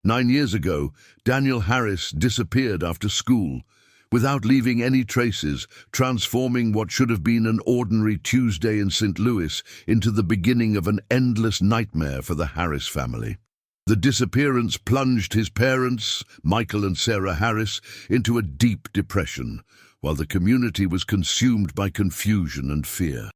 9 years ago, Daniel Harris disappeared after school, without leaving any traces, transforming what should have been an ordinary Tuesday in St. Louis into the beginning of an endless nightmare for the Harris family. The disappearance plunged his parents, Michael and Sarah Harris, into a deep depression, while the community was consumed by confusion and fear.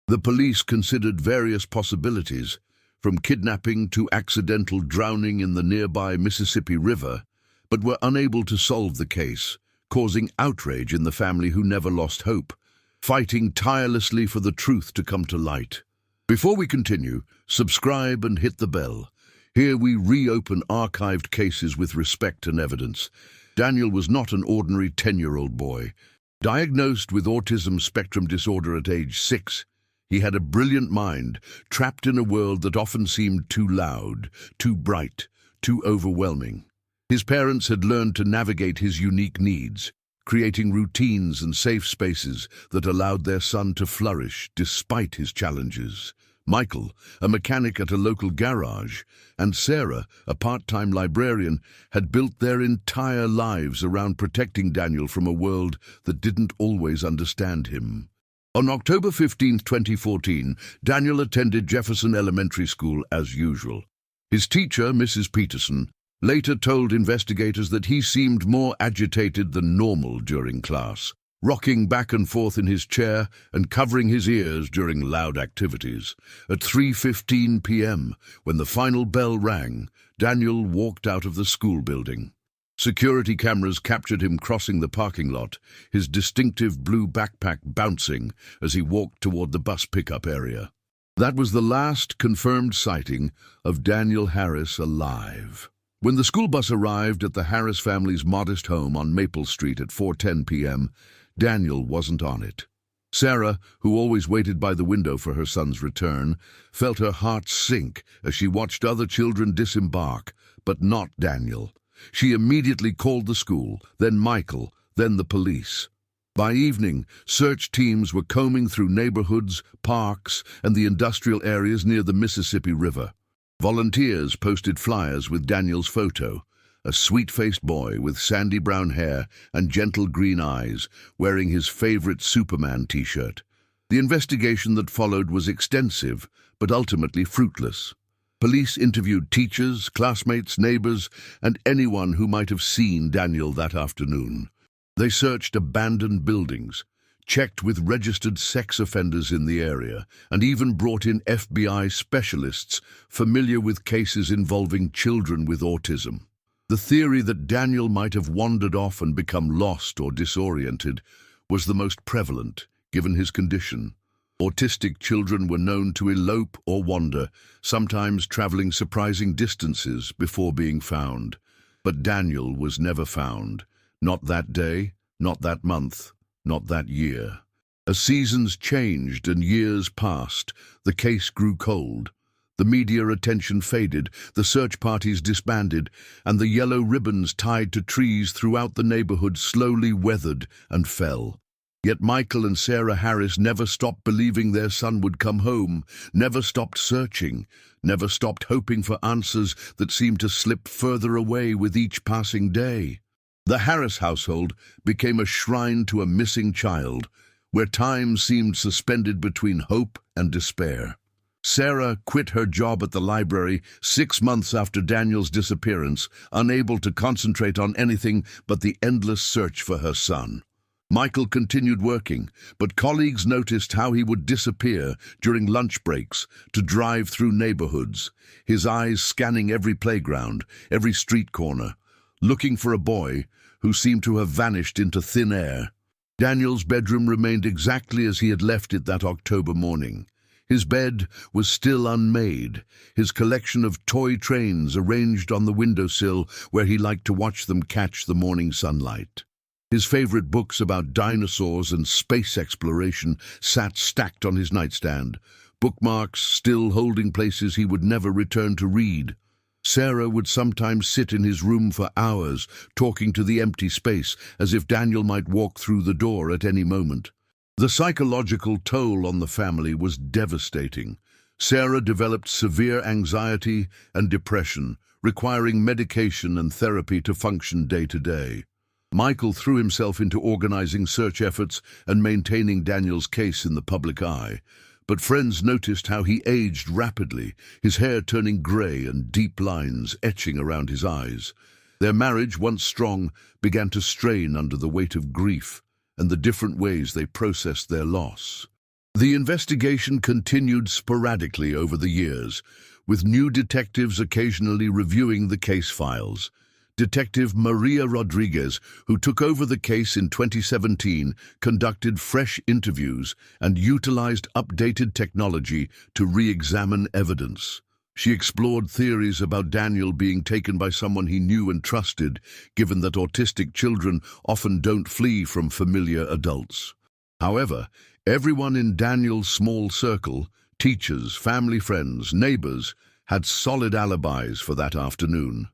The police considered various possibilities, from kidnapping to accidental drowning in the nearby Mississippi River, but were unable to solve the case, causing outrage in the family who never lost hope, fighting tirelessly for the truth to come to light. Before we continue, subscribe and hit the bell. Here we reopen archived cases with respect and evidence. Daniel was not an ordinary 10-year-old boy. Diagnosed with autism spectrum disorder at age 6, he had a brilliant mind, trapped in a world that often seemed too loud, too bright, too overwhelming. His parents had learned to navigate his unique needs, creating routines and safe spaces that allowed their son to flourish despite his challenges. Michael, a mechanic at a local garage, and Sarah, a part-time librarian, had built their entire lives around protecting Daniel from a world that didn't always understand him. On October 15, 2014, Daniel attended Jefferson Elementary School as usual. His teacher, Mrs. Peterson, later told investigators that he seemed more agitated than normal during class, rocking back and forth in his chair and covering his ears during loud activities. At 3:15 p.m., when the final bell rang, Daniel walked out of the school building. Security cameras captured him crossing the parking lot, his distinctive blue backpack bouncing as he walked toward the bus pickup area. That was the last confirmed sighting of Daniel Harris alive. When the school bus arrived at the Harris family's modest home on Maple Street at 4:10 p.m., Daniel wasn't on it. Sarah, who always waited by the window for her son's return, felt her heart sink as she watched other children disembark, but not Daniel. She immediately called the school, then Michael, then the police. By evening, search teams were combing through neighborhoods, parks, and the industrial areas near the Mississippi River. Volunteers posted flyers with Daniel's photo, a sweet-faced boy with sandy brown hair and gentle green eyes, wearing his favorite Superman t-shirt. The investigation that followed was extensive, but ultimately fruitless. Police interviewed teachers, classmates, neighbors, and anyone who might have seen Daniel that afternoon. They searched abandoned buildings, checked with registered sex offenders in the area, and even brought in FBI specialists familiar with cases involving children with autism. The theory that Daniel might have wandered off and become lost or disoriented was the most prevalent, given his condition. Autistic children were known to elope or wander, sometimes traveling surprising distances before being found. But Daniel was never found. Not that day, not that month, not that year. As seasons changed and years passed, the case grew cold. The media attention faded, the search parties disbanded, and the yellow ribbons tied to trees throughout the neighborhood slowly weathered and fell. Yet Michael and Sarah Harris never stopped believing their son would come home, never stopped searching, never stopped hoping for answers that seemed to slip further away with each passing day. The Harris household became a shrine to a missing child, where time seemed suspended between hope and despair. Sarah quit her job at the library 6 months after Daniel's disappearance, unable to concentrate on anything but the endless search for her son. Michael continued working, but colleagues noticed how he would disappear during lunch breaks to drive through neighborhoods, his eyes scanning every playground, every street corner, looking for a boy who seemed to have vanished into thin air. Daniel's bedroom remained exactly as he had left it that October morning. His bed was still unmade, his collection of toy trains arranged on the windowsill where he liked to watch them catch the morning sunlight. His favorite books about dinosaurs and space exploration sat stacked on his nightstand, bookmarks still holding places he would never return to read. Sarah would sometimes sit in his room for hours, talking to the empty space, as if Daniel might walk through the door at any moment. The psychological toll on the family was devastating. Sarah developed severe anxiety and depression, requiring medication and therapy to function day to day. Michael threw himself into organizing search efforts and maintaining Daniel's case in the public eye. But friends noticed how he aged rapidly, his hair turning grey and deep lines etching around his eyes. Their marriage, once strong, began to strain under the weight of grief and the different ways they processed their loss. The investigation continued sporadically over the years, with new detectives occasionally reviewing the case files. Detective Maria Rodriguez, who took over the case in 2017, conducted fresh interviews and utilized updated technology to re-examine evidence. She explored theories about Daniel being taken by someone he knew and trusted, given that autistic children often don't flee from familiar adults. However, everyone in Daniel's small circle, teachers, family friends, neighbors, had solid alibis for that afternoon.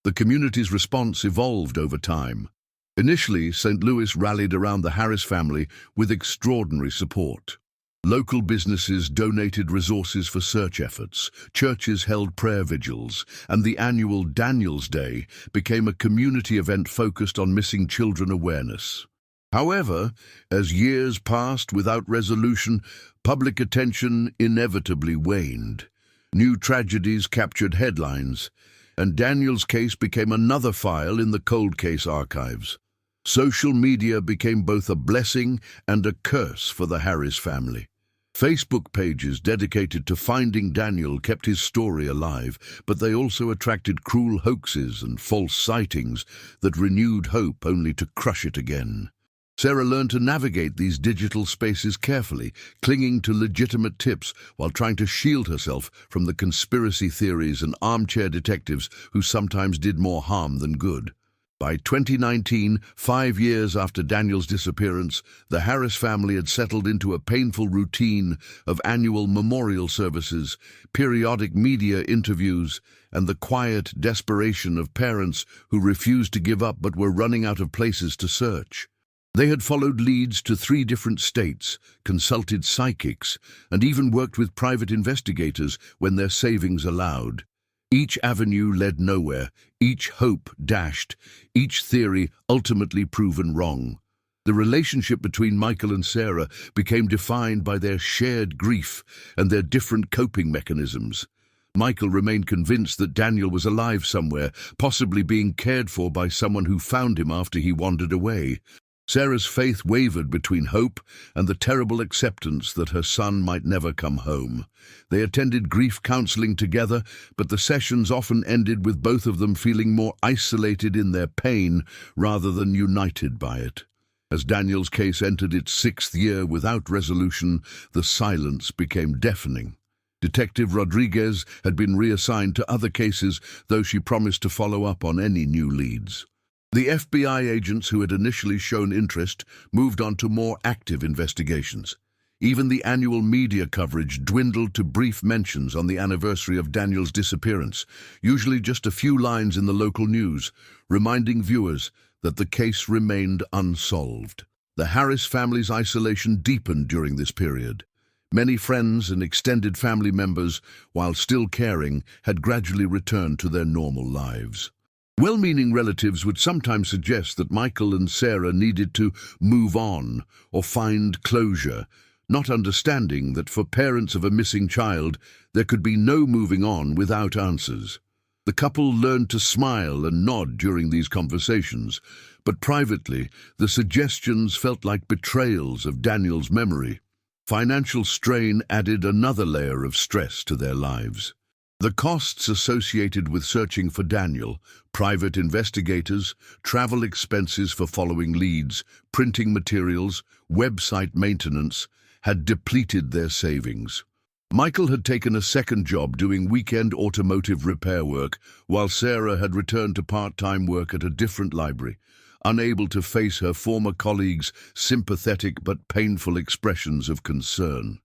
The community's response evolved over time. Initially, St. Louis rallied around the Harris family with extraordinary support. Local businesses donated resources for search efforts, churches held prayer vigils, and the annual Daniel's Day became a community event focused on missing children awareness. However, as years passed without resolution, public attention inevitably waned. New tragedies captured headlines, and Daniel's case became another file in the cold case archives. Social media became both a blessing and a curse for the Harris family. Facebook pages dedicated to finding Daniel kept his story alive, but they also attracted cruel hoaxes and false sightings that renewed hope only to crush it again. Sarah learned to navigate these digital spaces carefully, clinging to legitimate tips while trying to shield herself from the conspiracy theories and armchair detectives who sometimes did more harm than good. By 2019, 5 years after Daniel's disappearance, the Harris family had settled into a painful routine of annual memorial services, periodic media interviews, and the quiet desperation of parents who refused to give up but were running out of places to search. They had followed leads to 3 different states, consulted psychics, and even worked with private investigators when their savings allowed. Each avenue led nowhere, each hope dashed, each theory ultimately proven wrong. The relationship between Michael and Sarah became defined by their shared grief and their different coping mechanisms. Michael remained convinced that Daniel was alive somewhere, possibly being cared for by someone who found him after he wandered away. Sarah's faith wavered between hope and the terrible acceptance that her son might never come home. They attended grief counseling together, but the sessions often ended with both of them feeling more isolated in their pain rather than united by it. As Daniel's case entered its 6th year without resolution, the silence became deafening. Detective Rodriguez had been reassigned to other cases, though she promised to follow up on any new leads. The FBI agents who had initially shown interest moved on to more active investigations. Even the annual media coverage dwindled to brief mentions on the anniversary of Daniel's disappearance, usually just a few lines in the local news, reminding viewers that the case remained unsolved. The Harris family's isolation deepened during this period. Many friends and extended family members, while still caring, had gradually returned to their normal lives. Well-meaning relatives would sometimes suggest that Michael and Sarah needed to move on or find closure, not understanding that for parents of a missing child, there could be no moving on without answers. The couple learned to smile and nod during these conversations, but privately, the suggestions felt like betrayals of Daniel's memory. Financial strain added another layer of stress to their lives. The costs associated with searching for Daniel, private investigators, travel expenses for following leads, printing materials, website maintenance, had depleted their savings. Michael had taken a second job doing weekend automotive repair work, while Sarah had returned to part-time work at a different library, unable to face her former colleagues' sympathetic but painful expressions of concern.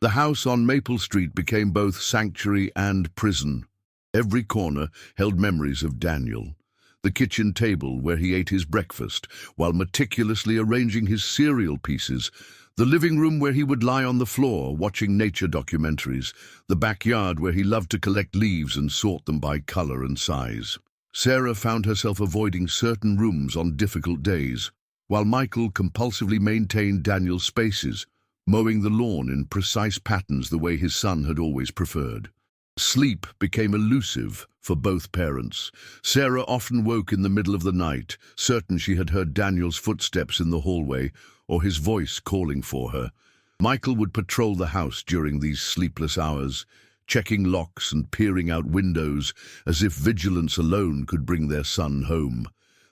The house on Maple Street became both sanctuary and prison. Every corner held memories of Daniel. The kitchen table where he ate his breakfast, while meticulously arranging his cereal pieces, The living room where he would lie on the floor watching nature documentaries, the backyard where he loved to collect leaves and sort them by color and size. Sarah found herself avoiding certain rooms on difficult days, while Michael compulsively maintained Daniel's spaces, mowing the lawn in precise patterns the way his son had always preferred. Sleep became elusive for both parents. Sarah often woke in the middle of the night, certain she had heard Daniel's footsteps in the hallway or his voice calling for her. Michael would patrol the house during these sleepless hours, checking locks and peering out windows as if vigilance alone could bring their son home.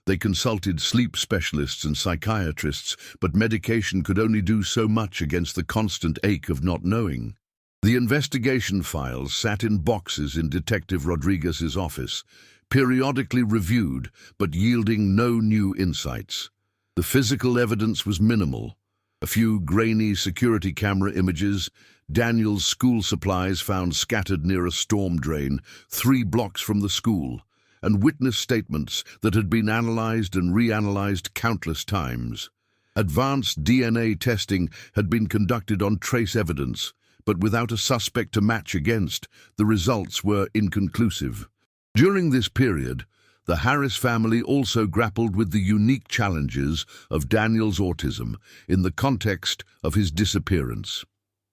They consulted sleep specialists and psychiatrists, but medication could only do so much against the constant ache of not knowing. The investigation files sat in boxes in Detective Rodriguez's office, periodically reviewed but yielding no new insights. The physical evidence was minimal. A few grainy security camera images, Daniel's school supplies found scattered near a storm drain 3 blocks from the school, and witness statements that had been analyzed and reanalyzed countless times. Advanced DNA testing had been conducted on trace evidence, but without a suspect to match against, the results were inconclusive. During this period, the Harris family also grappled with the unique challenges of Daniel's autism in the context of his disappearance.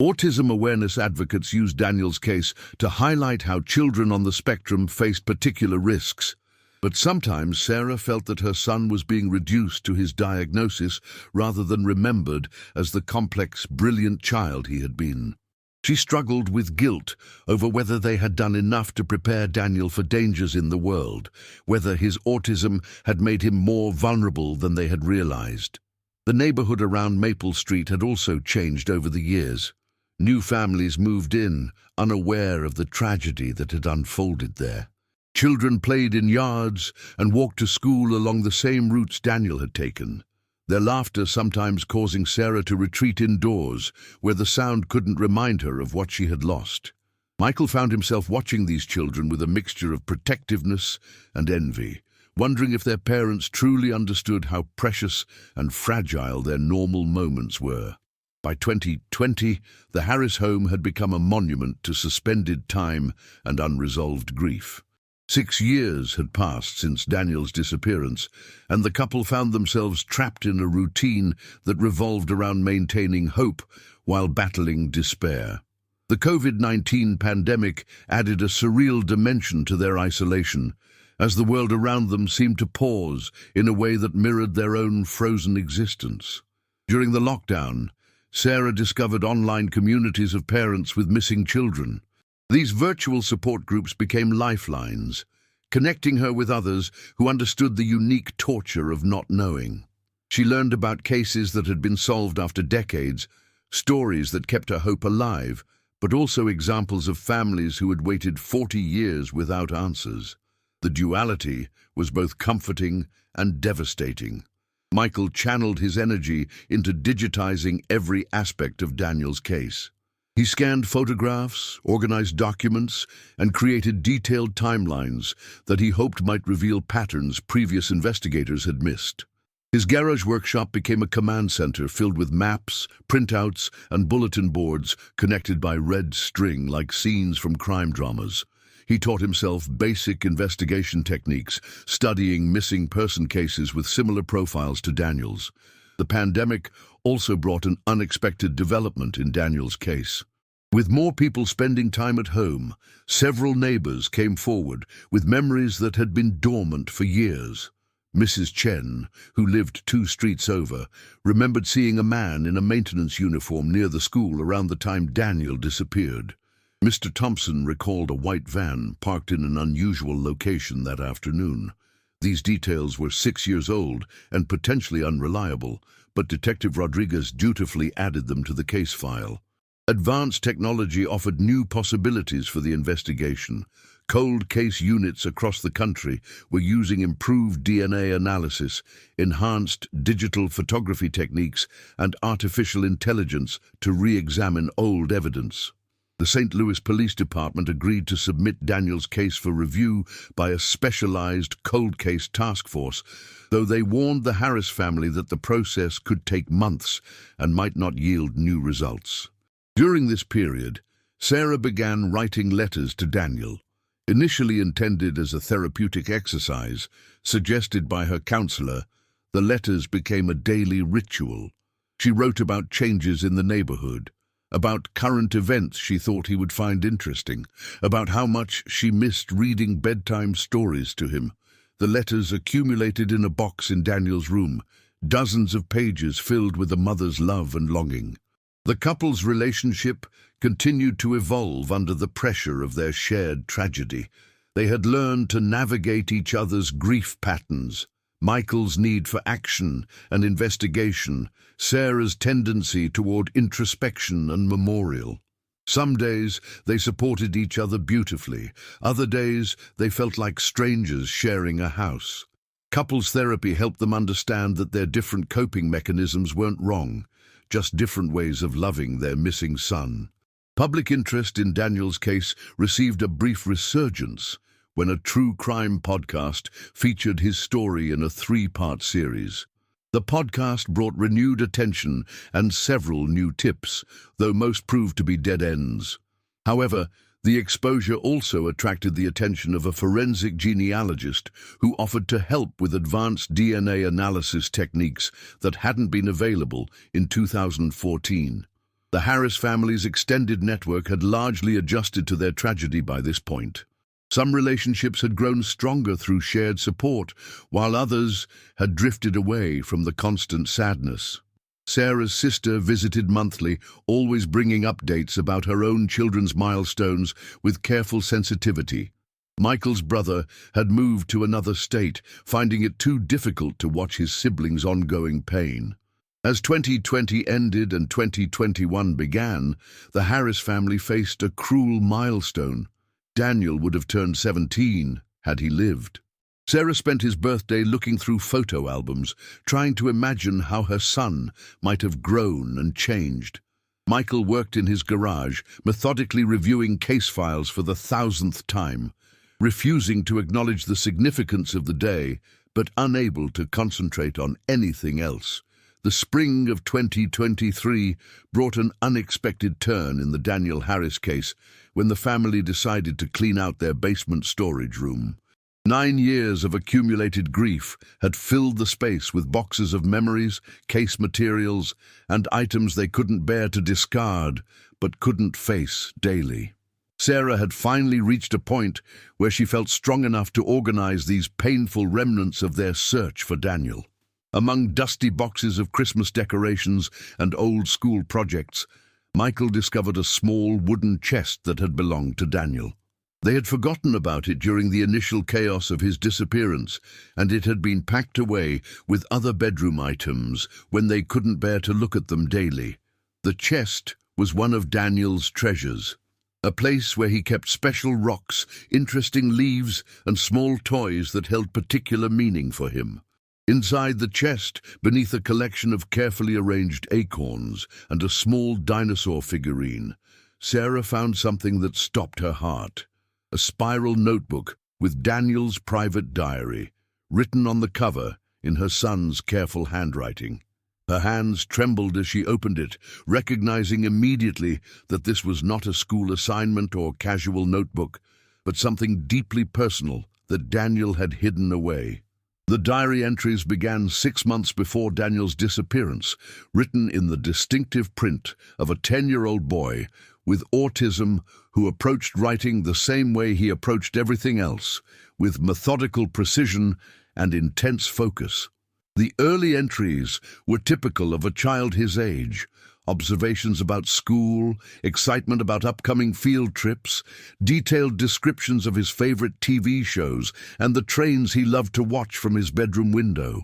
Autism awareness advocates used Daniel's case to highlight how children on the spectrum face particular risks. But sometimes Sarah felt that her son was being reduced to his diagnosis rather than remembered as the complex, brilliant child he had been. She struggled with guilt over whether they had done enough to prepare Daniel for dangers in the world, whether his autism had made him more vulnerable than they had realized. The neighborhood around Maple Street had also changed over the years. New families moved in, unaware of the tragedy that had unfolded there. Children played in yards and walked to school along the same routes Daniel had taken, their laughter sometimes causing Sarah to retreat indoors, where the sound couldn't remind her of what she had lost. Michael found himself watching these children with a mixture of protectiveness and envy, wondering if their parents truly understood how precious and fragile their normal moments were. By 2020, the Harris home had become a monument to suspended time and unresolved grief. 6 years had passed since Daniel's disappearance, and the couple found themselves trapped in a routine that revolved around maintaining hope while battling despair. The COVID-19 pandemic added a surreal dimension to their isolation, as the world around them seemed to pause in a way that mirrored their own frozen existence. During the lockdown, Sarah discovered online communities of parents with missing children. These virtual support groups became lifelines, connecting her with others who understood the unique torture of not knowing. She learned about cases that had been solved after decades, stories that kept her hope alive, but also examples of families who had waited 40 years without answers. The duality was both comforting and devastating. Michael channeled his energy into digitizing every aspect of Daniel's case. He scanned photographs, organized documents, and created detailed timelines that he hoped might reveal patterns previous investigators had missed. His garage workshop became a command center filled with maps, printouts, and bulletin boards connected by red string like scenes from crime dramas. He taught himself basic investigation techniques, studying missing person cases with similar profiles to Daniel's. The pandemic also brought an unexpected development in Daniel's case. With more people spending time at home, several neighbors came forward with memories that had been dormant for years. Mrs. Chen, who lived 2 streets over, remembered seeing a man in a maintenance uniform near the school around the time Daniel disappeared. Mr. Thompson recalled a white van parked in an unusual location that afternoon. These details were 6 years old and potentially unreliable, but Detective Rodriguez dutifully added them to the case file. Advanced technology offered new possibilities for the investigation. Cold case units across the country were using improved DNA analysis, enhanced digital photography techniques, and artificial intelligence to re-examine old evidence. The St. Louis Police Department agreed to submit Daniel's case for review by a specialized cold case task force, though they warned the Harris family that the process could take months and might not yield new results. During this period, Sarah began writing letters to Daniel. Initially intended as a therapeutic exercise, suggested by her counselor, the letters became a daily ritual. She wrote about changes in the neighborhood, about current events she thought he would find interesting, about how much she missed reading bedtime stories to him. The letters accumulated in a box in Daniel's room, dozens of pages filled with a mother's love and longing. The couple's relationship continued to evolve under the pressure of their shared tragedy. They had learned to navigate each other's grief patterns, Michael's need for action and investigation, Sarah's tendency toward introspection and memorial. Some days they supported each other beautifully. Other days they felt like strangers sharing a house. Couples therapy helped them understand that their different coping mechanisms weren't wrong, just different ways of loving their missing son. Public interest in Daniel's case received a brief resurgence when a true crime podcast featured his story in a 3-part series. The podcast brought renewed attention and several new tips, though most proved to be dead ends. However, the exposure also attracted the attention of a forensic genealogist who offered to help with advanced DNA analysis techniques that hadn't been available in 2014. The Harris family's extended network had largely adjusted to their tragedy by this point. Some relationships had grown stronger through shared support, while others had drifted away from the constant sadness. Sarah's sister visited monthly, always bringing updates about her own children's milestones with careful sensitivity. Michael's brother had moved to another state, finding it too difficult to watch his siblings' ongoing pain. As 2020 ended and 2021 began, the Harris family faced a cruel milestone. Daniel would have turned 17 had he lived. Sarah spent his birthday looking through photo albums, trying to imagine how her son might have grown and changed. Michael worked in his garage, methodically reviewing case files for the 1,000th time, refusing to acknowledge the significance of the day, but unable to concentrate on anything else. The spring of 2023 brought an unexpected turn in the Daniel Harris case when the family decided to clean out their basement storage room. 9 years of accumulated grief had filled the space with boxes of memories, case materials, and items they couldn't bear to discard but couldn't face daily. Sarah had finally reached a point where she felt strong enough to organize these painful remnants of their search for Daniel. Among dusty boxes of Christmas decorations and old school projects, Michael discovered a small wooden chest that had belonged to Daniel. They had forgotten about it during the initial chaos of his disappearance, and it had been packed away with other bedroom items when they couldn't bear to look at them daily. The chest was one of Daniel's treasures, a place where he kept special rocks, interesting leaves, and small toys that held particular meaning for him. Inside the chest, beneath a collection of carefully arranged acorns and a small dinosaur figurine, Sarah found something that stopped her heart. A spiral notebook with Daniel's private diary, written on the cover in her son's careful handwriting. Her hands trembled as she opened it, recognizing immediately that this was not a school assignment or casual notebook, but something deeply personal that Daniel had hidden away. The diary entries began 6 months before Daniel's disappearance, written in the distinctive print of a 10-year-old boy with autism who approached writing the same way he approached everything else, with methodical precision and intense focus. The early entries were typical of a child his age: observations about school, excitement about upcoming field trips, detailed descriptions of his favorite TV shows, and the trains he loved to watch from his bedroom window.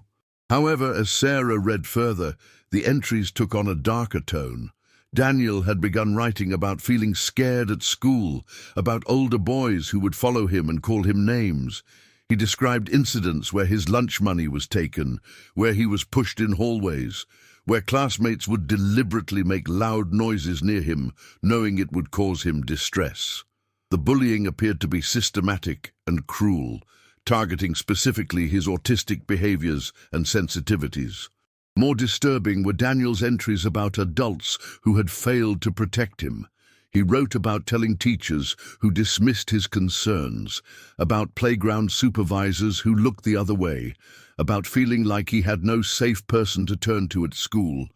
However, as Sarah read further, the entries took on a darker tone. Daniel had begun writing about feeling scared at school, about older boys who would follow him and call him names. He described incidents where his lunch money was taken, where he was pushed in hallways, where classmates would deliberately make loud noises near him, knowing it would cause him distress. The bullying appeared to be systematic and cruel, targeting specifically his autistic behaviors and sensitivities. More disturbing were Daniel's entries about adults who had failed to protect him. He wrote about telling teachers who dismissed his concerns, about playground supervisors who looked the other way, about feeling like he had no safe person to turn to at school.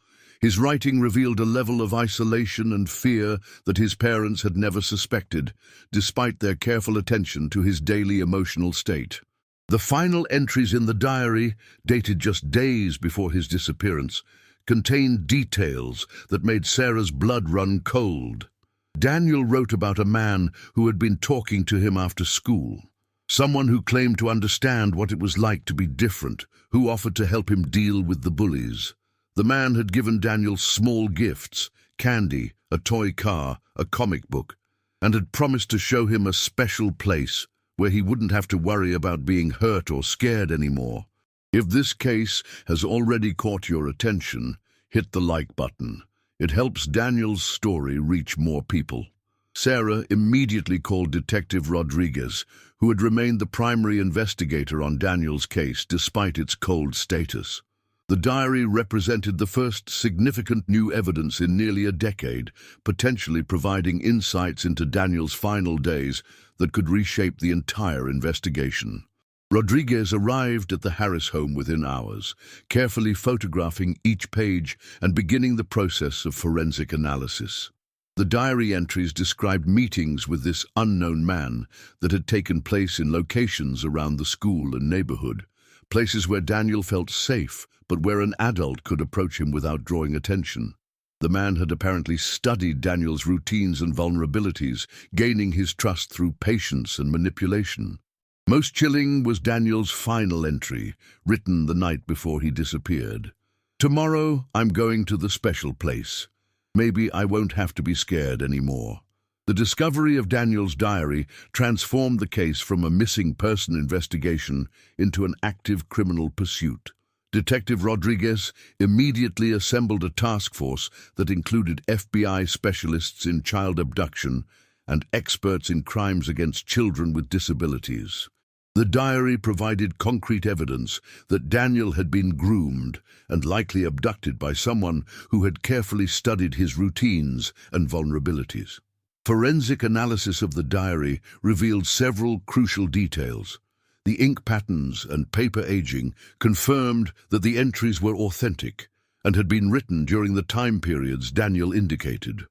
His writing revealed a level of isolation and fear that his parents had never suspected, despite their careful attention to his daily emotional state. The final entries in the diary, dated just days before his disappearance, contained details that made Sarah's blood run cold. Daniel wrote about a man who had been talking to him after school, someone who claimed to understand what it was like to be different, who offered to help him deal with the bullies. The man had given Daniel small gifts, candy, a toy car, a comic book, and had promised to show him a special place where he wouldn't have to worry about being hurt or scared anymore. If this case has already caught your attention, hit the like button. It helps Daniel's story reach more people. Sarah immediately called Detective Rodriguez, who had remained the primary investigator on Daniel's case despite its cold status. The diary represented the first significant new evidence in nearly a decade, potentially providing insights into Daniel's final days that could reshape the entire investigation. Rodriguez arrived at the Harris home within hours, carefully photographing each page and beginning the process of forensic analysis. The diary entries described meetings with this unknown man that had taken place in locations around the school and neighborhood, places where Daniel felt safe, but where an adult could approach him without drawing attention. The man had apparently studied Daniel's routines and vulnerabilities, gaining his trust through patience and manipulation. Most chilling was Daniel's final entry, written the night before he disappeared. "Tomorrow, I'm going to the special place. Maybe I won't have to be scared anymore." The discovery of Daniel's diary transformed the case from a missing person investigation into an active criminal pursuit. Detective Rodriguez immediately assembled a task force that included FBI specialists in child abduction and experts in crimes against children with disabilities. The diary provided concrete evidence that Daniel had been groomed and likely abducted by someone who had carefully studied his routines and vulnerabilities. Forensic analysis of the diary revealed several crucial details. The ink patterns and paper aging confirmed that the entries were authentic and had been written during the time periods Daniel indicated.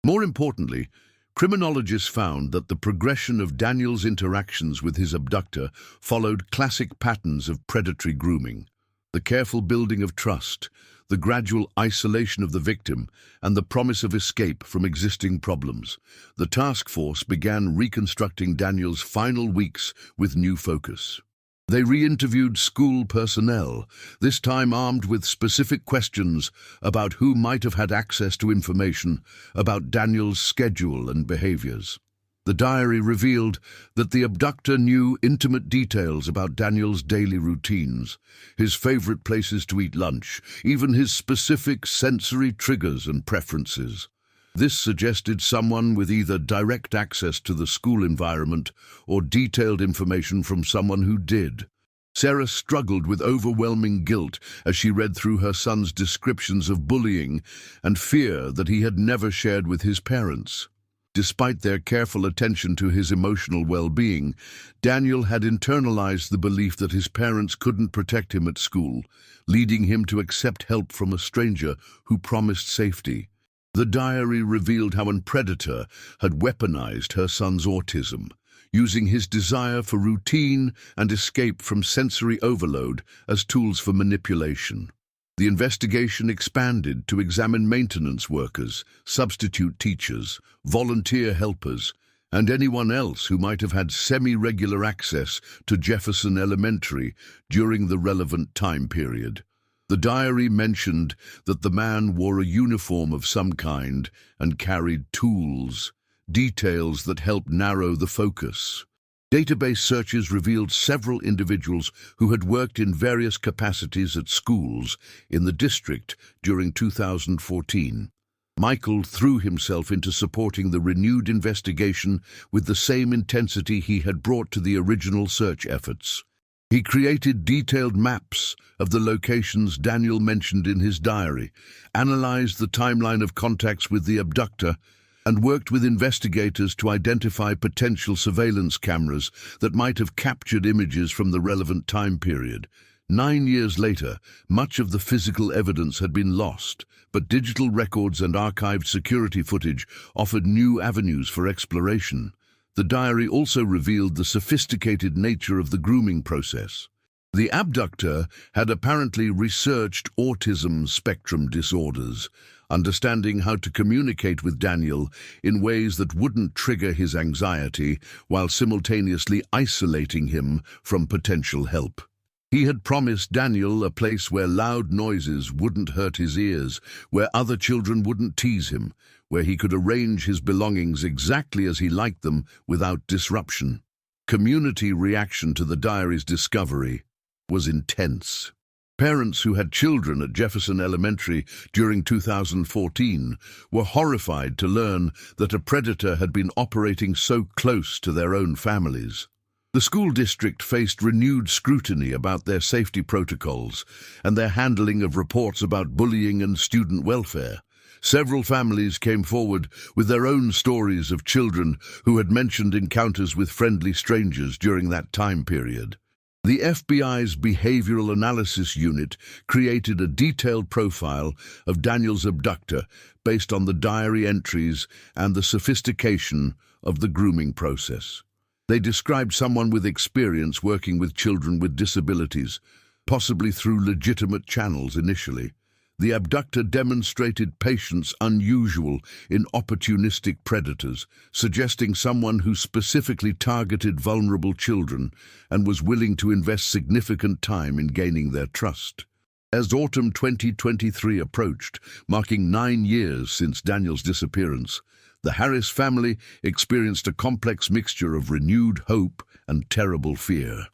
More importantly, criminologists found that the progression of Daniel's interactions with his abductor followed classic patterns of predatory grooming. The careful building of trust, the gradual isolation of the victim, and the promise of escape from existing problems. The task force began reconstructing Daniel's final weeks with new focus. They re-interviewed school personnel, this time armed with specific questions about who might have had access to information about Daniel's schedule and behaviors. The diary revealed that the abductor knew intimate details about Daniel's daily routines, his favorite places to eat lunch, even his specific sensory triggers and preferences. This suggested someone with either direct access to the school environment or detailed information from someone who did. Sarah struggled with overwhelming guilt as she read through her son's descriptions of bullying and fear that he had never shared with his parents. Despite their careful attention to his emotional well-being, Daniel had internalized the belief that his parents couldn't protect him at school, leading him to accept help from a stranger who promised safety. The diary revealed how a predator had weaponized her son's autism, using his desire for routine and escape from sensory overload as tools for manipulation. The investigation expanded to examine maintenance workers, substitute teachers, volunteer helpers, and anyone else who might have had semi-regular access to Jefferson Elementary during the relevant time period. The diary mentioned that the man wore a uniform of some kind and carried tools, details that helped narrow the focus. Database searches revealed several individuals who had worked in various capacities at schools in the district during 2014. Michael threw himself into supporting the renewed investigation with the same intensity he had brought to the original search efforts. He created detailed maps of the locations Daniel mentioned in his diary, analyzed the timeline of contacts with the abductor, and worked with investigators to identify potential surveillance cameras that might have captured images from the relevant time period. 9 years later, much of the physical evidence had been lost, but digital records and archived security footage offered new avenues for exploration. The diary also revealed the sophisticated nature of the grooming process. The abductor had apparently researched autism spectrum disorders, understanding how to communicate with Daniel in ways that wouldn't trigger his anxiety while simultaneously isolating him from potential help. He had promised Daniel a place where loud noises wouldn't hurt his ears, where other children wouldn't tease him, where he could arrange his belongings exactly as he liked them without disruption. Community reaction to the diary's discovery was intense. Parents who had children at Jefferson Elementary during 2014 were horrified to learn that a predator had been operating so close to their own families. The school district faced renewed scrutiny about their safety protocols and their handling of reports about bullying and student welfare. Several families came forward with their own stories of children who had mentioned encounters with friendly strangers during that time period. The FBI's Behavioral Analysis Unit created a detailed profile of Daniel's abductor based on the diary entries and the sophistication of the grooming process. They described someone with experience working with children with disabilities, possibly through legitimate channels initially. The abductor demonstrated patience unusual in opportunistic predators, suggesting someone who specifically targeted vulnerable children and was willing to invest significant time in gaining their trust. As autumn 2023 approached, marking 9 years since Daniel's disappearance, the Harris family experienced a complex mixture of renewed hope and terrible fear.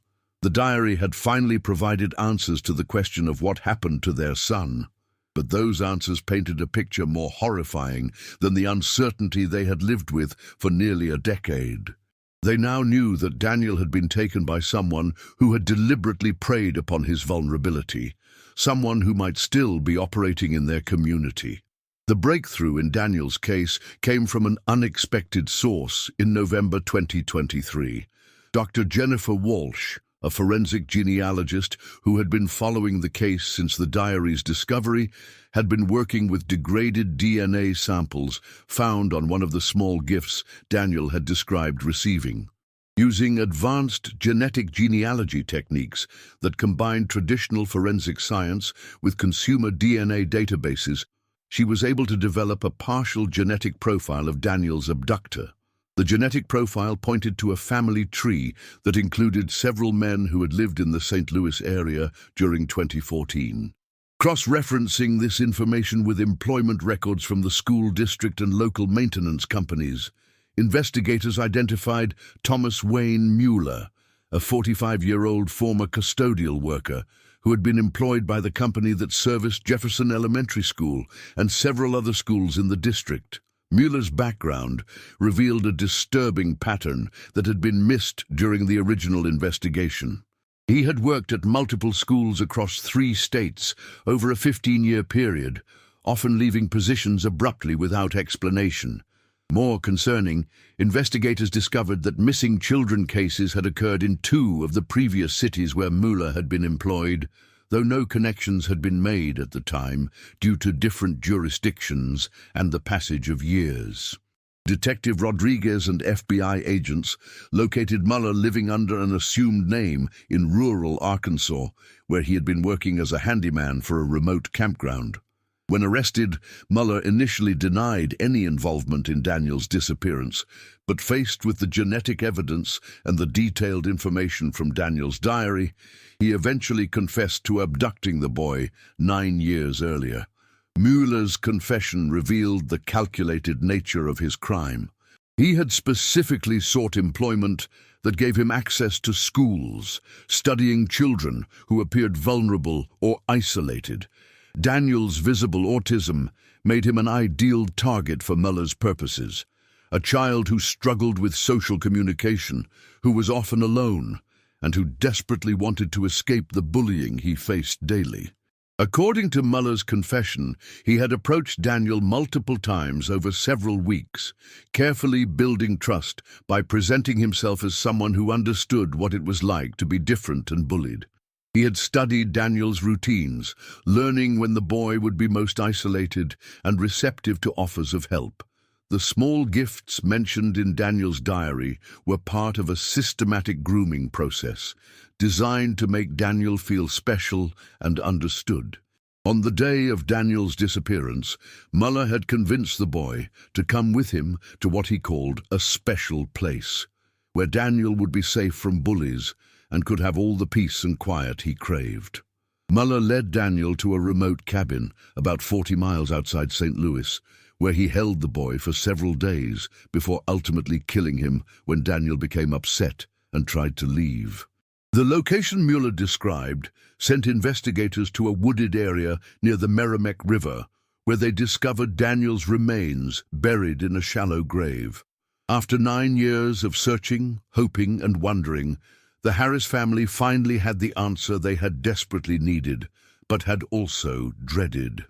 The diary had finally provided answers to the question of what happened to their son. But those answers painted a picture more horrifying than the uncertainty they had lived with for nearly a decade. They now knew that Daniel had been taken by someone who had deliberately preyed upon his vulnerability, someone who might still be operating in their community. The breakthrough in Daniel's case came from an unexpected source in November 2023. Dr. Jennifer Walsh, a forensic genealogist who had been following the case since the diary's discovery, had been working with degraded DNA samples found on one of the small gifts Daniel had described receiving. Using advanced genetic genealogy techniques that combined traditional forensic science with consumer DNA databases, she was able to develop a partial genetic profile of Daniel's abductor. The genetic profile pointed to a family tree that included several men who had lived in the St. Louis area during 2014. Cross-referencing this information with employment records from the school district and local maintenance companies, investigators identified Thomas Wayne Mueller, a 45-year-old former custodial worker who had been employed by the company that serviced Jefferson Elementary School and several other schools in the district. Mueller's background revealed a disturbing pattern that had been missed during the original investigation. He had worked at multiple schools across 3 states over a 15-year period, often leaving positions abruptly without explanation. More concerning, investigators discovered that missing children cases had occurred in 2 of the previous cities where Mueller had been employed, though no connections had been made at the time due to different jurisdictions and the passage of years. Detective Rodriguez and FBI agents located Mueller living under an assumed name in rural Arkansas, where he had been working as a handyman for a remote campground. When arrested, Mueller initially denied any involvement in Daniel's disappearance, but faced with the genetic evidence and the detailed information from Daniel's diary, he eventually confessed to abducting the boy 9 years earlier. Mueller's confession revealed the calculated nature of his crime. He had specifically sought employment that gave him access to schools, studying children who appeared vulnerable or isolated. Daniel's visible autism made him an ideal target for Muller's purposes. A child who struggled with social communication, who was often alone, and who desperately wanted to escape the bullying he faced daily. According to Muller's confession, he had approached Daniel multiple times over several weeks, carefully building trust by presenting himself as someone who understood what it was like to be different and bullied. He had studied Daniel's routines, learning when the boy would be most isolated and receptive to offers of help. The small gifts mentioned in Daniel's diary were part of a systematic grooming process, designed to make Daniel feel special and understood. On the day of Daniel's disappearance, Muller had convinced the boy to come with him to what he called a special place, where Daniel would be safe from bullies and could have all the peace and quiet he craved. Muller led Daniel to a remote cabin about 40 miles outside St. Louis, where he held the boy for several days before ultimately killing him when Daniel became upset and tried to leave. The location Mueller described sent investigators to a wooded area near the Merrimack River, where they discovered Daniel's remains buried in a shallow grave. After 9 years of searching, hoping, and wondering, the Harris family finally had the answer they had desperately needed, but had also dreaded.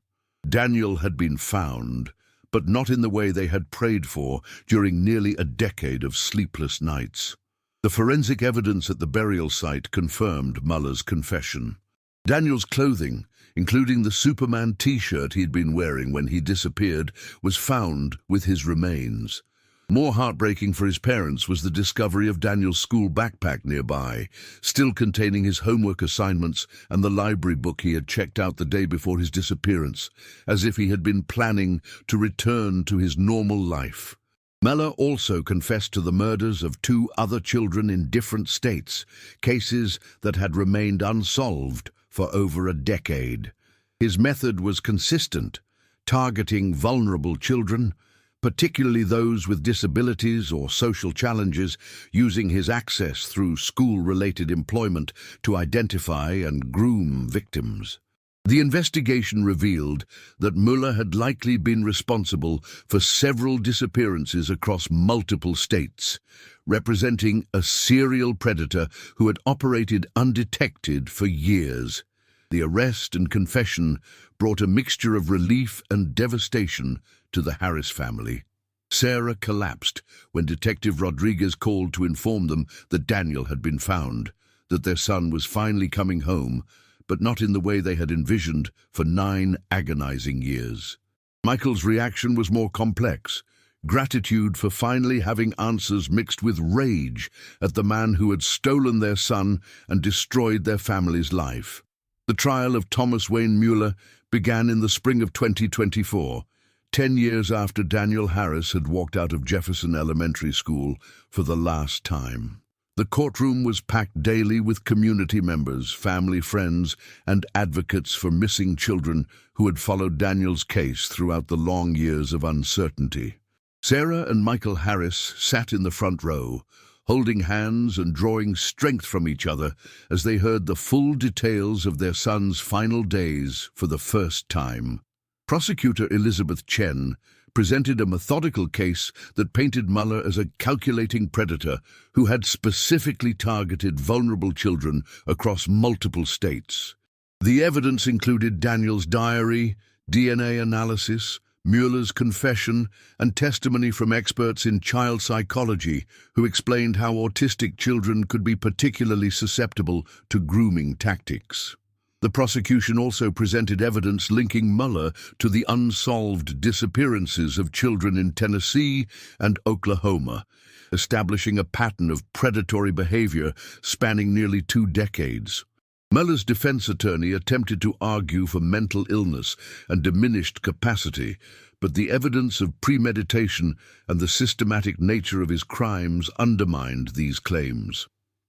Daniel had been found, but not in the way they had prayed for during nearly a decade of sleepless nights. The forensic evidence at the burial site confirmed Muller's confession. Daniel's clothing, including the Superman t-shirt he'd been wearing when he disappeared, was found with his remains. More heartbreaking for his parents was the discovery of Daniel's school backpack nearby, still containing his homework assignments and the library book he had checked out the day before his disappearance, as if he had been planning to return to his normal life. Muller also confessed to the murders of 2 other children in different states, cases that had remained unsolved for over a decade. His method was consistent, targeting vulnerable children, particularly those with disabilities or social challenges, using his access through school-related employment to identify and groom victims. The investigation revealed that Muller had likely been responsible for several disappearances across multiple states, representing a serial predator who had operated undetected for years. The arrest and confession brought a mixture of relief and devastation to the Harris family. Sarah collapsed when Detective Rodriguez called to inform them that Daniel had been found, that their son was finally coming home, but not in the way they had envisioned for 9 agonizing years. Michael's reaction was more complex. Gratitude for finally having answers mixed with rage at the man who had stolen their son and destroyed their family's life. The trial of Thomas Wayne Mueller began in the spring of 2024, 10 years after Daniel Harris had walked out of Jefferson Elementary School for the last time. The courtroom was packed daily with community members, family friends, and advocates for missing children who had followed Daniel's case throughout the long years of uncertainty. Sarah and Michael Harris sat in the front row, holding hands and drawing strength from each other as they heard the full details of their son's final days for the first time. Prosecutor Elizabeth Chen presented a methodical case that painted Muller as a calculating predator who had specifically targeted vulnerable children across multiple states. The evidence included Daniel's diary, DNA analysis, Mueller's confession, and testimony from experts in child psychology who explained how autistic children could be particularly susceptible to grooming tactics. The prosecution also presented evidence linking Muller to the unsolved disappearances of children in Tennessee and Oklahoma, establishing a pattern of predatory behavior spanning nearly 2 decades. Muller's defense attorney attempted to argue for mental illness and diminished capacity, but the evidence of premeditation and the systematic nature of his crimes undermined these claims.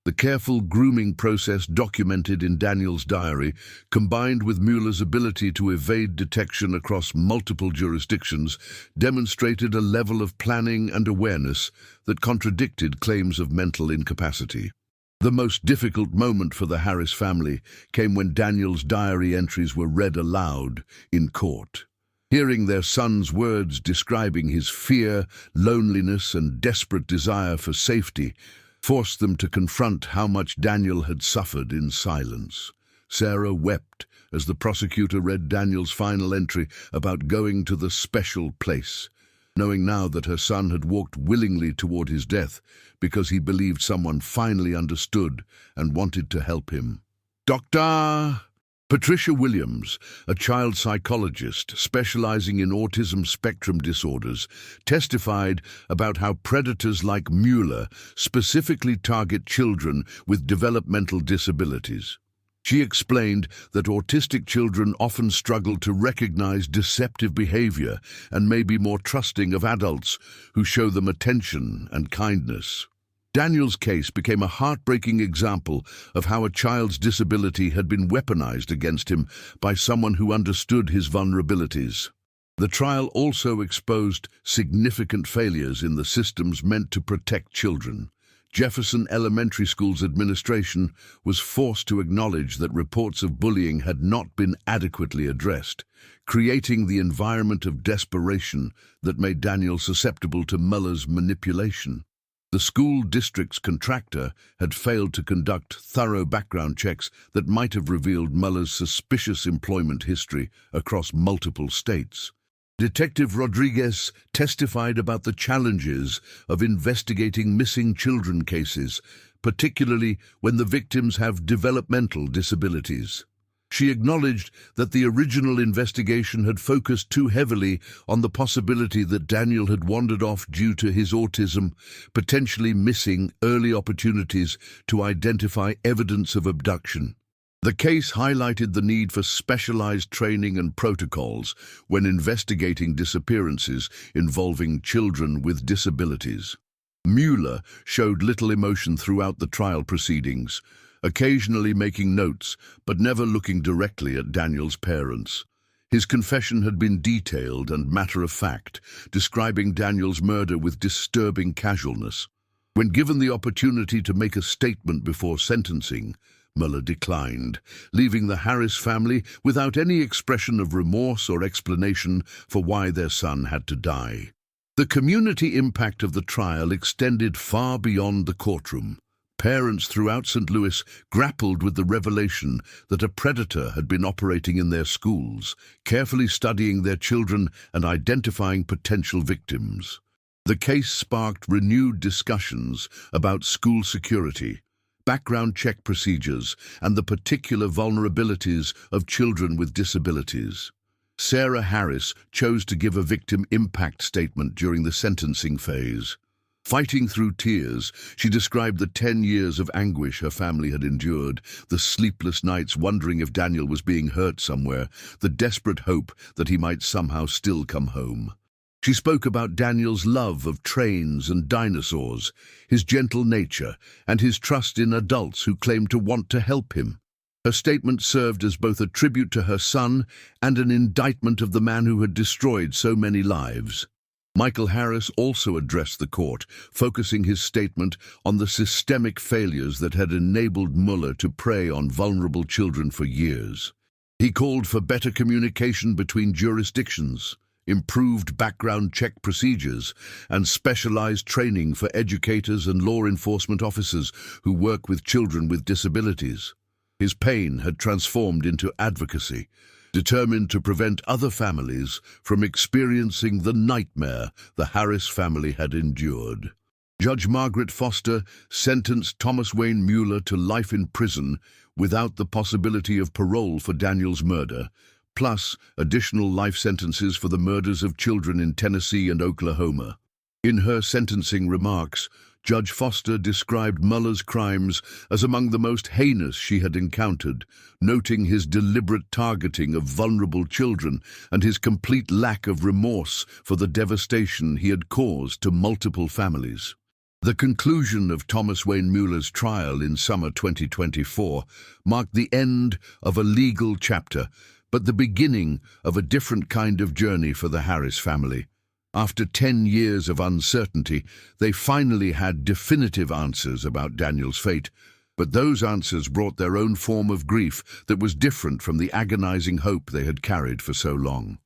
The careful grooming process documented in Daniel's diary, combined with Mueller's ability to evade detection across multiple jurisdictions, demonstrated a level of planning and awareness that contradicted claims of mental incapacity. The most difficult moment for the Harris family came when Daniel's diary entries were read aloud in court. Hearing their son's words describing his fear, loneliness, and desperate desire for safety forced them to confront how much Daniel had suffered in silence. Sarah wept as the prosecutor read Daniel's final entry about going to the special place, knowing now that her son had walked willingly toward his death because he believed someone finally understood and wanted to help him. Dr. Patricia Williams, a child psychologist specializing in autism spectrum disorders, testified about how predators like Mueller specifically target children with developmental disabilities. She explained that autistic children often struggle to recognize deceptive behavior and may be more trusting of adults who show them attention and kindness. Daniel's case became a heartbreaking example of how a child's disability had been weaponized against him by someone who understood his vulnerabilities. The trial also exposed significant failures in the systems meant to protect children. Jefferson Elementary School's administration was forced to acknowledge that reports of bullying had not been adequately addressed, creating the environment of desperation that made Daniel susceptible to Mueller's manipulation. The school district's contractor had failed to conduct thorough background checks that might have revealed Mueller's suspicious employment history across multiple states. Detective Rodriguez testified about the challenges of investigating missing children cases, particularly when the victims have developmental disabilities. She acknowledged that the original investigation had focused too heavily on the possibility that Daniel had wandered off due to his autism, potentially missing early opportunities to identify evidence of abduction. The case highlighted the need for specialized training and protocols when investigating disappearances involving children with disabilities. Mueller showed little emotion throughout the trial proceedings, occasionally making notes but never looking directly at Daniel's parents. His confession had been detailed and matter-of-fact, describing Daniel's murder with disturbing casualness. When given the opportunity to make a statement before sentencing, Mueller declined, leaving the Harris family without any expression of remorse or explanation for why their son had to die. The community impact of the trial extended far beyond the courtroom. Parents throughout St. Louis grappled with the revelation that a predator had been operating in their schools, carefully studying their children and identifying potential victims. The case sparked renewed discussions about school security, background check procedures, and the particular vulnerabilities of children with disabilities. Sarah Harris chose to give a victim impact statement during the sentencing phase. Fighting through tears, she described the 10 years of anguish her family had endured, the sleepless nights wondering if Daniel was being hurt somewhere, the desperate hope that he might somehow still come home. She spoke about Daniel's love of trains and dinosaurs, his gentle nature, and his trust in adults who claimed to want to help him. Her statement served as both a tribute to her son and an indictment of the man who had destroyed so many lives. Michael Harris also addressed the court, focusing his statement on the systemic failures that had enabled Mueller to prey on vulnerable children for years. He called for better communication between jurisdictions, improved background check procedures, and specialized training for educators and law enforcement officers who work with children with disabilities. His pain had transformed into advocacy, determined to prevent other families from experiencing the nightmare the Harris family had endured. Judge Margaret Foster sentenced Thomas Wayne Mueller to life in prison without the possibility of parole for Daniel's murder, plus additional life sentences for the murders of children in Tennessee and Oklahoma. In her sentencing remarks, Judge Foster described Mueller's crimes as among the most heinous she had encountered, noting his deliberate targeting of vulnerable children and his complete lack of remorse for the devastation he had caused to multiple families. The conclusion of Thomas Wayne Mueller's trial in summer 2024 marked the end of a legal chapter, but the beginning of a different kind of journey for the Harris family. After 10 years of uncertainty, they finally had definitive answers about Daniel's fate, but those answers brought their own form of grief that was different from the agonizing hope they had carried for so long.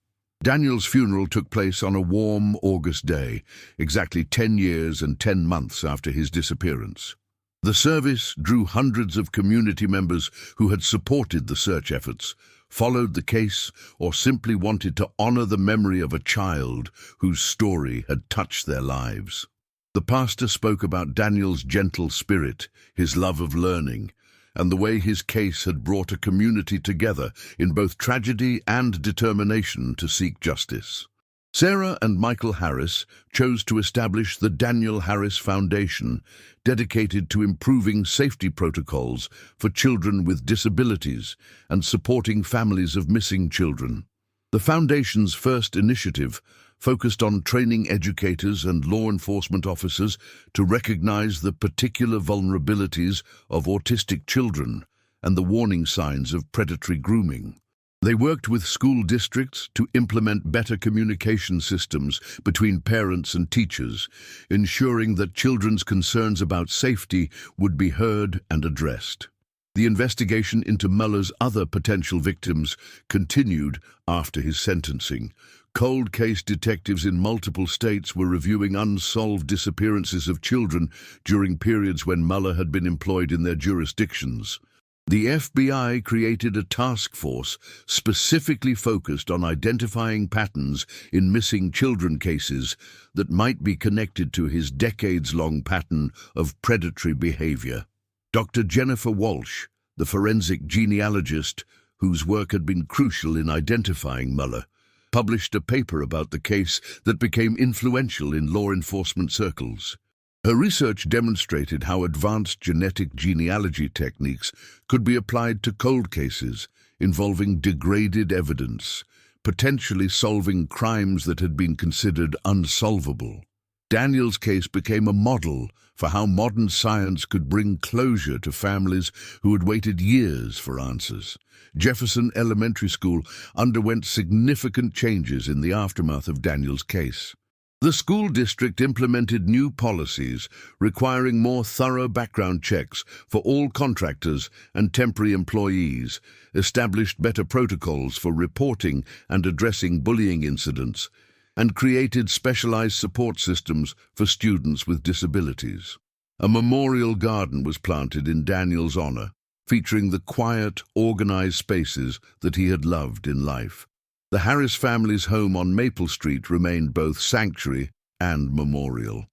Daniel's funeral took place on a warm August day, exactly 10 years and 10 months after his disappearance. The service drew hundreds of community members who had supported the search efforts, followed the case, or simply wanted to honor the memory of a child whose story had touched their lives. The pastor spoke about Daniel's gentle spirit, his love of learning, and the way his case had brought a community together in both tragedy and determination to seek justice. Sarah and Michael Harris chose to establish the Daniel Harris Foundation, dedicated to improving safety protocols for children with disabilities and supporting families of missing children. The foundation's first initiative focused on training educators and law enforcement officers to recognize the particular vulnerabilities of autistic children and the warning signs of predatory grooming. They worked with school districts to implement better communication systems between parents and teachers, ensuring that children's concerns about safety would be heard and addressed. The investigation into Muller's other potential victims continued after his sentencing. Cold case detectives in multiple states were reviewing unsolved disappearances of children during periods when Muller had been employed in their jurisdictions. The FBI created a task force specifically focused on identifying patterns in missing children cases that might be connected to his decades-long pattern of predatory behavior. Dr. Jennifer Walsh, the forensic genealogist whose work had been crucial in identifying Muller, published a paper about the case that became influential in law enforcement circles. Her research demonstrated how advanced genetic genealogy techniques could be applied to cold cases involving degraded evidence, potentially solving crimes that had been considered unsolvable. Daniel's case became a model for how modern science could bring closure to families who had waited years for answers. Jefferson Elementary School underwent significant changes in the aftermath of Daniel's case. The school district implemented new policies requiring more thorough background checks for all contractors and temporary employees, established better protocols for reporting and addressing bullying incidents, and created specialized support systems for students with disabilities. A memorial garden was planted in Daniel's honor, featuring the quiet, organized spaces that he had loved in life. The Harris family's home on Maple Street remained both sanctuary and memorial.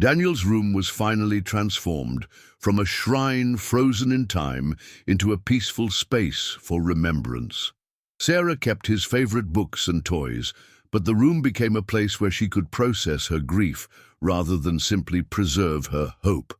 Daniel's room was finally transformed from a shrine frozen in time into a peaceful space for remembrance. Sarah kept his favorite books and toys, but the room became a place where she could process her grief rather than simply preserve her hope.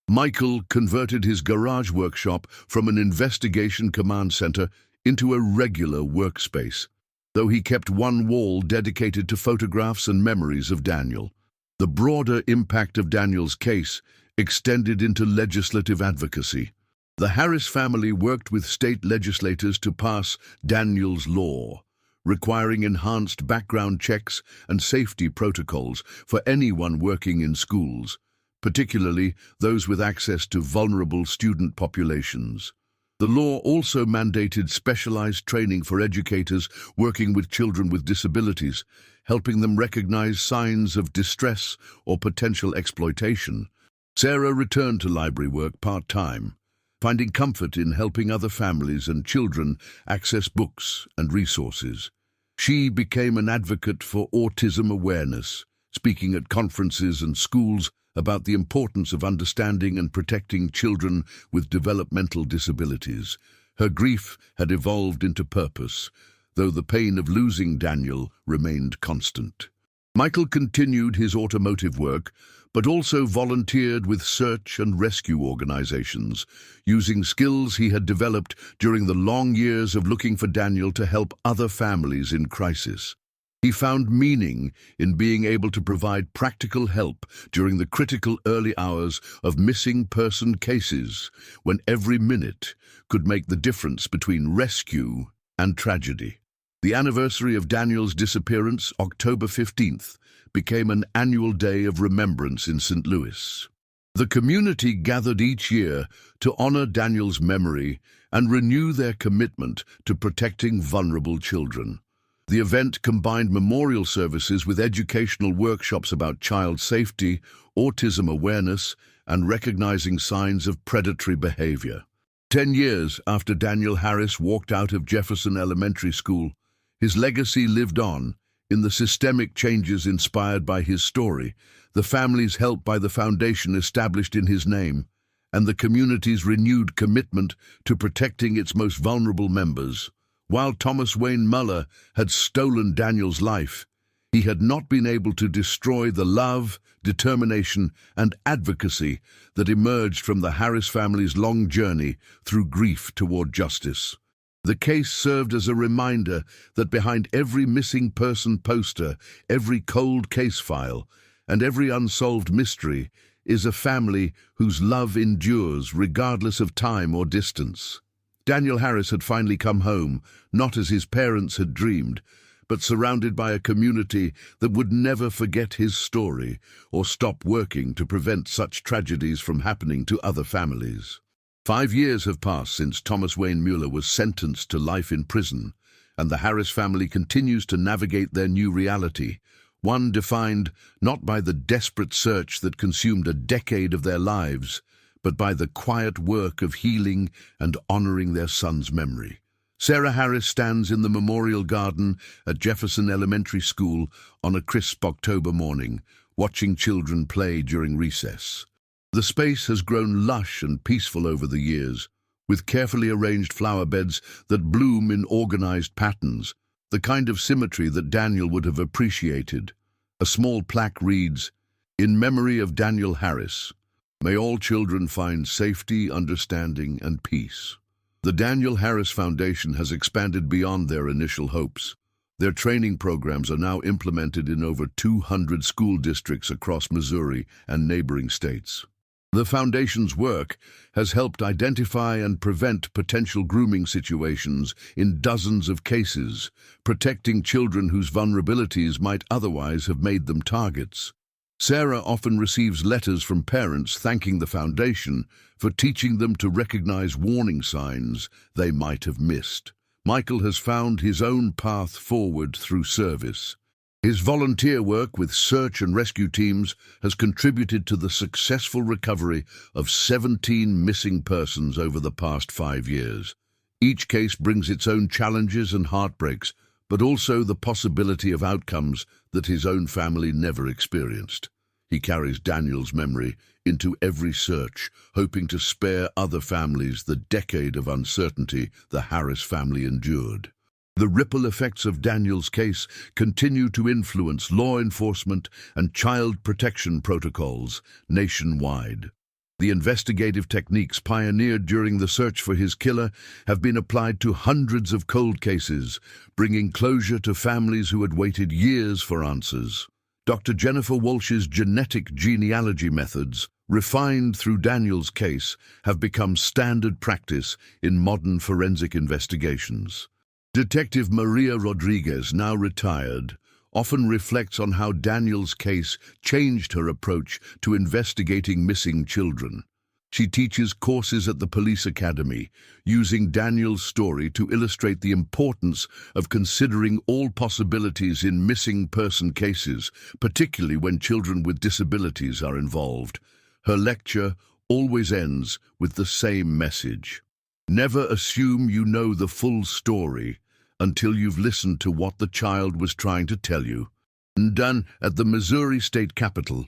Michael converted his garage workshop from an investigation command center into a regular workspace, though he kept one wall dedicated to photographs and memories of Daniel. The broader impact of Daniel's case extended into legislative advocacy. The Harris family worked with state legislators to pass Daniel's Law, requiring enhanced background checks and safety protocols for anyone working in schools, particularly those with access to vulnerable student populations. The law also mandated specialized training for educators working with children with disabilities, helping them recognize signs of distress or potential exploitation. Sarah returned to library work part-time, finding comfort in helping other families and children access books and resources. She became an advocate for autism awareness, speaking at conferences and schools about the importance of understanding and protecting children with developmental disabilities. Her grief had evolved into purpose, though the pain of losing Daniel remained constant. Michael continued his automotive work, but also volunteered with search and rescue organizations, using skills he had developed during the long years of looking for Daniel to help other families in crisis. He found meaning in being able to provide practical help during the critical early hours of missing person cases, when every minute could make the difference between rescue and tragedy. The anniversary of Daniel's disappearance, October 15th, became an annual day of remembrance in St. Louis. The community gathered each year to honor Daniel's memory and renew their commitment to protecting vulnerable children. The event combined memorial services with educational workshops about child safety, autism awareness, and recognizing signs of predatory behavior. 10 years after Daniel Harris walked out of Jefferson Elementary School, his legacy lived on in the systemic changes inspired by his story, the family's help by the foundation established in his name, and the community's renewed commitment to protecting its most vulnerable members. While Thomas Wayne Muller had stolen Daniel's life, he had not been able to destroy the love, determination, and advocacy that emerged from the Harris family's long journey through grief toward justice. The case served as a reminder that behind every missing person poster, every cold case file, and every unsolved mystery is a family whose love endures regardless of time or distance. Daniel Harris had finally come home, not as his parents had dreamed, but surrounded by a community that would never forget his story or stop working to prevent such tragedies from happening to other families. 5 years have passed since Thomas Wayne Muller was sentenced to life in prison, and the Harris family continues to navigate their new reality, one defined not by the desperate search that consumed a decade of their lives, but by the quiet work of healing and honoring their son's memory. Sarah Harris stands in the Memorial Garden at Jefferson Elementary School on a crisp October morning, watching children play during recess. The space has grown lush and peaceful over the years, with carefully arranged flower beds that bloom in organized patterns, the kind of symmetry that Daniel would have appreciated. A small plaque reads, "In memory of Daniel Harris, may all children find safety, understanding, and peace." The Daniel Harris Foundation has expanded beyond their initial hopes. Their training programs are now implemented in over 200 school districts across Missouri and neighboring states. The Foundation's work has helped identify and prevent potential grooming situations in dozens of cases, protecting children whose vulnerabilities might otherwise have made them targets. Sarah often receives letters from parents thanking the Foundation for teaching them to recognize warning signs they might have missed. Michael has found his own path forward through service. His volunteer work with search and rescue teams has contributed to the successful recovery of 17 missing persons over the past 5 years. Each case brings its own challenges and heartbreaks, but also the possibility of outcomes that his own family never experienced. He carries Daniel's memory into every search, hoping to spare other families the decade of uncertainty the Harris family endured. The ripple effects of Daniel's case continue to influence law enforcement and child protection protocols nationwide. The investigative techniques pioneered during the search for his killer have been applied to hundreds of cold cases, bringing closure to families who had waited years for answers. Dr. Jennifer Walsh's genetic genealogy methods, refined through Daniel's case, have become standard practice in modern forensic investigations. Detective Maria Rodriguez, now retired, often reflects on how Daniel's case changed her approach to investigating missing children. She teaches courses at the police academy, using Daniel's story to illustrate the importance of considering all possibilities in missing person cases, particularly when children with disabilities are involved. Her lecture always ends with the same message. Never assume you know the full story until you've listened to what the child was trying to tell you. Done at the Missouri State Capitol,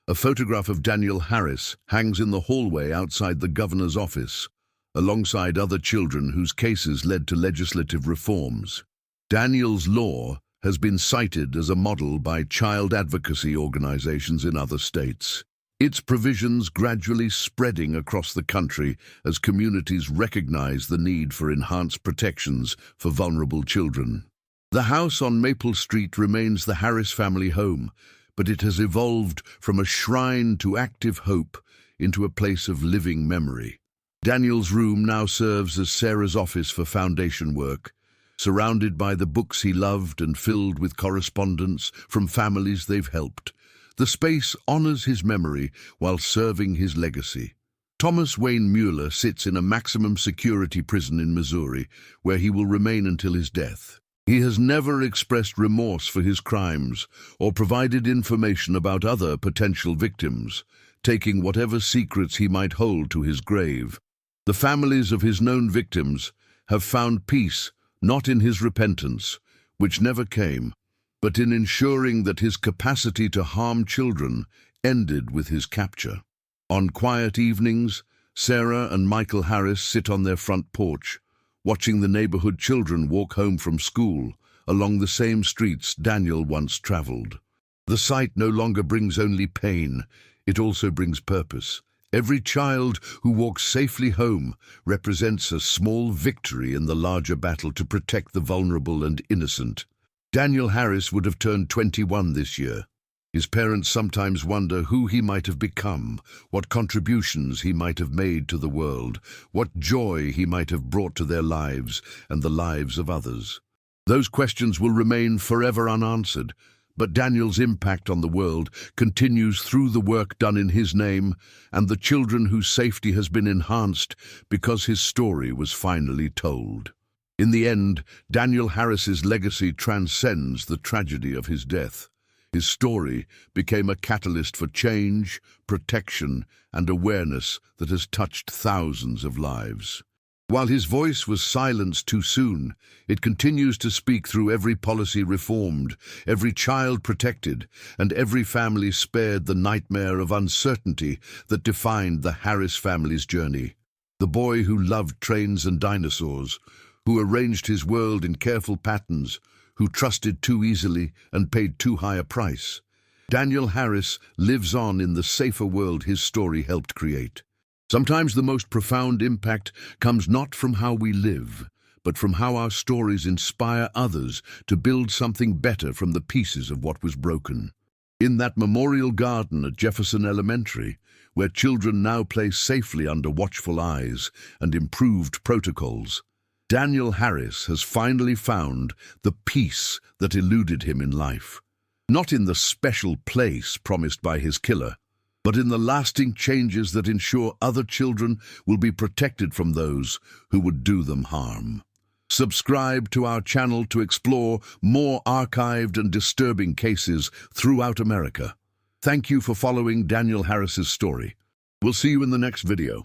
a photograph of Daniel Harris hangs in the hallway outside the governor's office, alongside other children whose cases led to legislative reforms. Daniel's law has been cited as a model by child advocacy organizations in other states, its provisions gradually spreading across the country as communities recognize the need for enhanced protections for vulnerable children. The house on Maple Street remains the Harris family home, but it has evolved from a shrine to active hope into a place of living memory. Daniel's room now serves as Sarah's office for foundation work, surrounded by the books he loved and filled with correspondence from families they've helped. The space honors his memory while serving his legacy. Thomas Wayne Mueller sits in a maximum security prison in Missouri, where he will remain until his death. He has never expressed remorse for his crimes or provided information about other potential victims, taking whatever secrets he might hold to his grave. The families of his known victims have found peace not in his repentance, which never came, but in ensuring that his capacity to harm children ended with his capture. On quiet evenings, Sarah and Michael Harris sit on their front porch, watching the neighborhood children walk home from school along the same streets Daniel once traveled. The sight no longer brings only pain, it also brings purpose. Every child who walks safely home represents a small victory in the larger battle to protect the vulnerable and innocent. Daniel Harris would have turned 21 this year. His parents sometimes wonder who he might have become, what contributions he might have made to the world, what joy he might have brought to their lives and the lives of others. Those questions will remain forever unanswered, but Daniel's impact on the world continues through the work done in his name and the children whose safety has been enhanced because his story was finally told. In the end, Daniel Harris's legacy transcends the tragedy of his death. His story became a catalyst for change, protection, and awareness that has touched thousands of lives. While his voice was silenced too soon, it continues to speak through every policy reformed, every child protected, and every family spared the nightmare of uncertainty that defined the Harris family's journey. The boy who loved trains and dinosaurs, who arranged his world in careful patterns, who trusted too easily and paid too high a price. Daniel Harris lives on in the safer world his story helped create. Sometimes the most profound impact comes not from how we live, but from how our stories inspire others to build something better from the pieces of what was broken. In that memorial garden at Jefferson Elementary, where children now play safely under watchful eyes and improved protocols, Daniel Harris has finally found the peace that eluded him in life. Not in the special place promised by his killer, but in the lasting changes that ensure other children will be protected from those who would do them harm. Subscribe to our channel to explore more archived and disturbing cases throughout America. Thank you for following Daniel Harris's story. We'll see you in the next video.